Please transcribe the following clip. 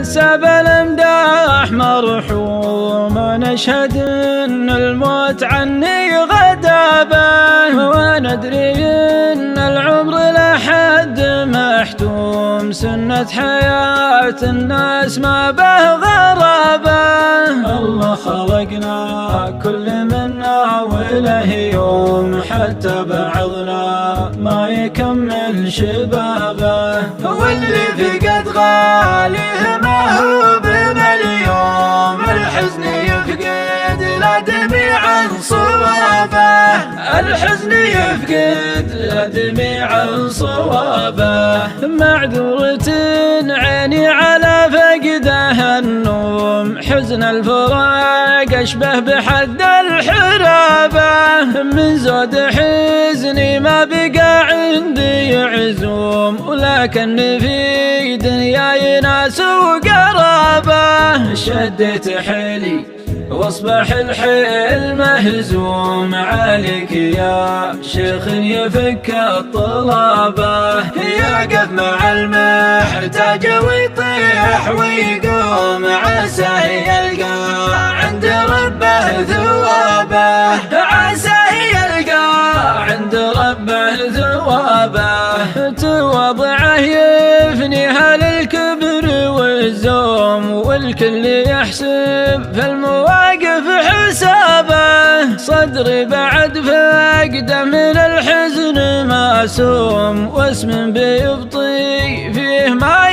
ساب الامداح مرحوم، نشهد ان الموت عني غدابه، وندري ان العمر لحد محتوم، سنة حياة الناس ما به غرابه. الله خلقنا كل منا وله يوم، حتى بعضنا ما يكمل شبابه، واللي فقد غاليه ما هو بمليوم، الحزن يفقد لا دميعا صوابه، الحزن يفقد لا دميعا صوابه. معذورة عيني على فقده النوم، حزن الفراق أشبه بحد الحرابة، من زود حزني ما بقى عندي عزوم، ولكن في دنياي ناس وقرابة. شديت حيلي واصبح الحيل مهزوم، عليك يا شيخ يفك الطلابة، يقف مع المحتاج ويطيح ويقوم، عساه يلقى عند ربه ثوابه، عساه يلقى عند ربه ثوابه. تواضعه يفنيها للكبر والزوم، والكل يحسب في المواقف حسابه، صدري بعد فقده من الحزن معصوم، واسم بيبطي فيه ما